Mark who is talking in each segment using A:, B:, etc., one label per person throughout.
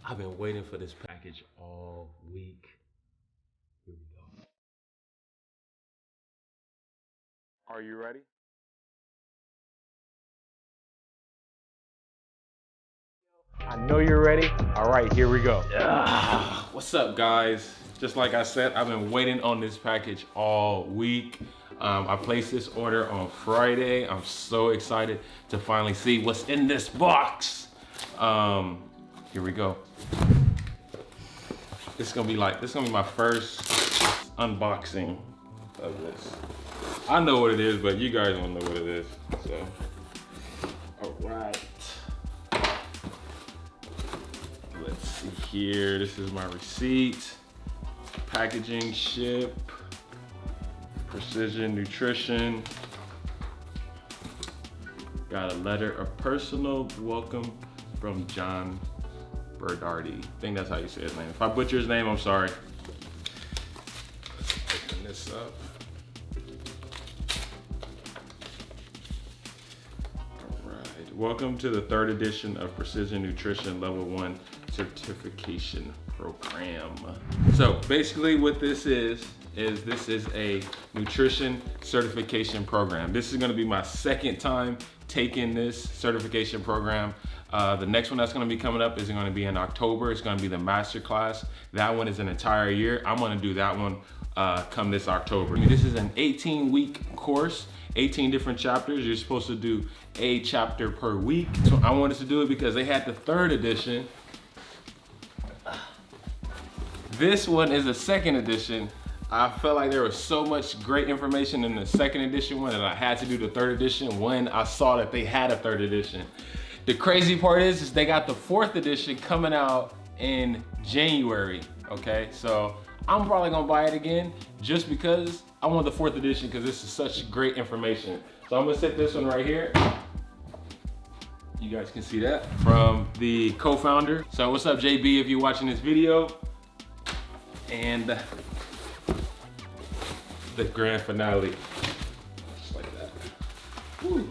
A: I've been waiting for this package all week. Here we go.
B: Are you ready? I know you're ready. All right, here we go.
A: What's up, guys? Just like I said, I've been waiting on this package all week. I placed this order on Friday. I'm so excited to finally see what's in this box. Here we go. This is gonna be my first unboxing of this. I know what it is, but you guys don't know what it is. So, all right. Let's see here. This is my receipt. Packaging, ship, Precision Nutrition. Got a letter of personal welcome from John Berardi. I think that's how you say his name. If I butcher his name, I'm sorry. Let's open this up. All right. Welcome to the 3rd edition of Precision Nutrition Level 1 Certification Program. So basically what this is this is a nutrition certification program. This is gonna be my second time taking this certification program. The next one that's gonna be coming up is gonna be in October. It's gonna be the master class. That one is an entire year. I'm gonna do that one come this October. This is an 18-week course, 18 different chapters. You're supposed to do a chapter per week. So I wanted to do it because they had the 3rd edition. This one is a 2nd edition. I felt like there was so much great information in the 2nd edition one that I had to do the 3rd edition when I saw that they had a 3rd edition. The crazy part is they got the 4th edition coming out in January, okay? So I'm probably gonna buy it again just because I want the 4th edition because this is such great information. So I'm gonna set this one right here. You guys can see that from the co-founder. So what's up, JB, if you're watching this video? And the grand finale, just like that. Woo.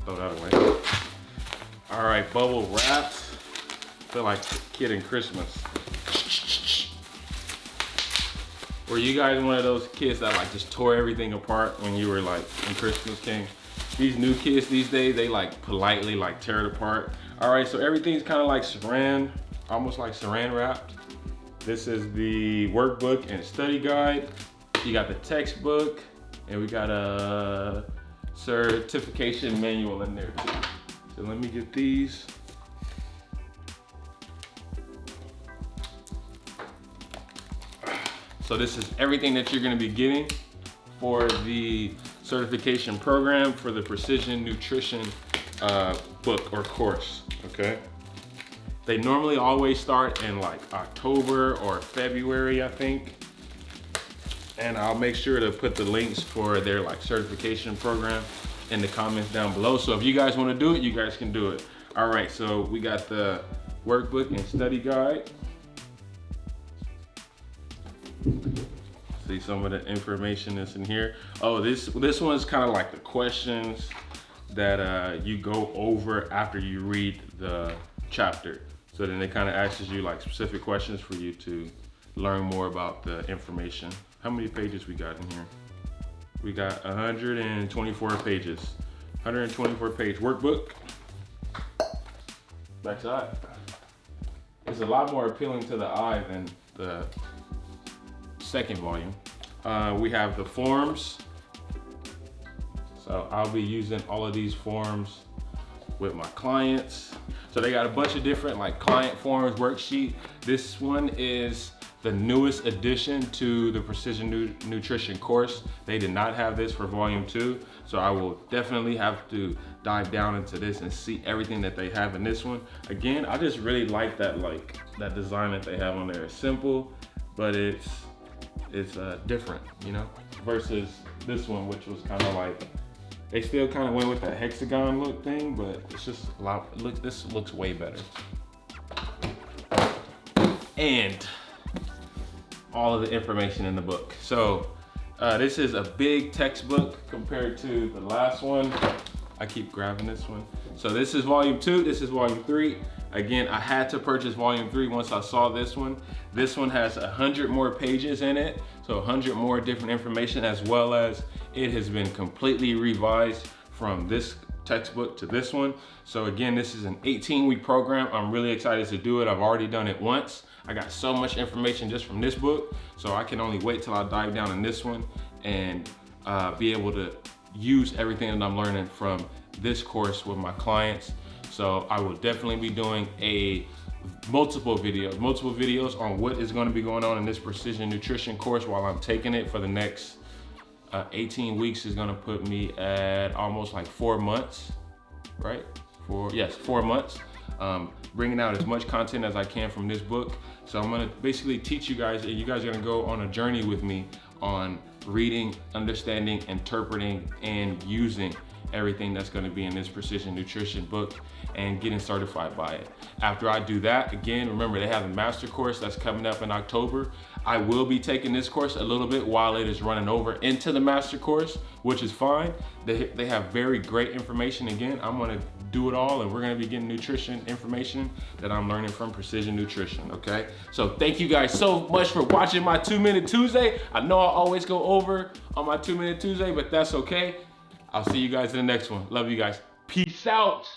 A: Throw that away. All right, bubble wrapped. Feel like a kid in Christmas. Were you guys one of those kids that like just tore everything apart when you were like in Christmas King? These new kids these days, they like politely like tear it apart. All right, so everything's kind of like saran, almost like saran wrapped. This is the workbook and study guide. You got the textbook, and we got a certification manual in there too. So let me get these. So this is everything that you're gonna be getting for the certification program for the Precision Nutrition book or course, okay? They normally always start in like October or February, I think. And I'll make sure to put the links for their like certification program in the comments down below. So if you guys wanna do it, you guys can do it. All right, so we got the workbook and study guide. See some of the information that's in here. Oh, this one's kind of like the questions that you go over after you read the chapter. So then it kind of asks you like specific questions for you to learn more about the information. How many pages we got in here? We got 124 pages. 124 page workbook. Backside. It's a lot more appealing to the eye than the 2nd volume. We have the forms. So I'll be using all of these forms with my clients. So they got a bunch of different like client forms, worksheet. This one is the newest addition to the Precision Nutrition course. They did not have this for volume 2. So I will definitely have to dive down into this and see everything that they have in this one. Again, I just really like that design that they have on there. It's simple, but it's different, you know, versus this one, which was kind of like, they still kind of went with that hexagon look thing, but it's just a lot, look, this looks way better. And all of the information in the book. So this is a big textbook compared to the last one. I keep grabbing this one. So this is volume 2, this is volume 3. Again, I had to purchase volume 3 once I saw this one. This one has 100 more pages in it, so 100 more different information, as well as it has been completely revised from this textbook to this one. So again, this is an 18-week program. I'm really excited to do it. I've already done it once. I got so much information just from this book, so I can only wait till I dive down in this one and be able to use everything that I'm learning from this course with my clients. So I will definitely be doing multiple videos on what is going to be going on in this precision nutrition course while I'm taking it for the next 18 weeks. Is going to put me at almost like 4 months, right? 4 months. Bringing out as much content as I can from this book. So I'm going to basically teach you guys, and you guys are going to go on a journey with me on reading, understanding, interpreting, and using everything that's going to be in this precision nutrition book and getting certified by it. After I do that, again, remember they have a master course that's coming up in October. I will be taking this course a little bit while it is running over into the master course, which is fine. They have very great information. Again, I'm going to do it all, and we're going to be getting nutrition information that I'm learning from Precision Nutrition, okay? So thank you guys so much for watching my 2-Minute Tuesday. I know I always go over on my 2-Minute Tuesday, but that's okay. I'll see you guys in the next one. Love you guys. Peace out.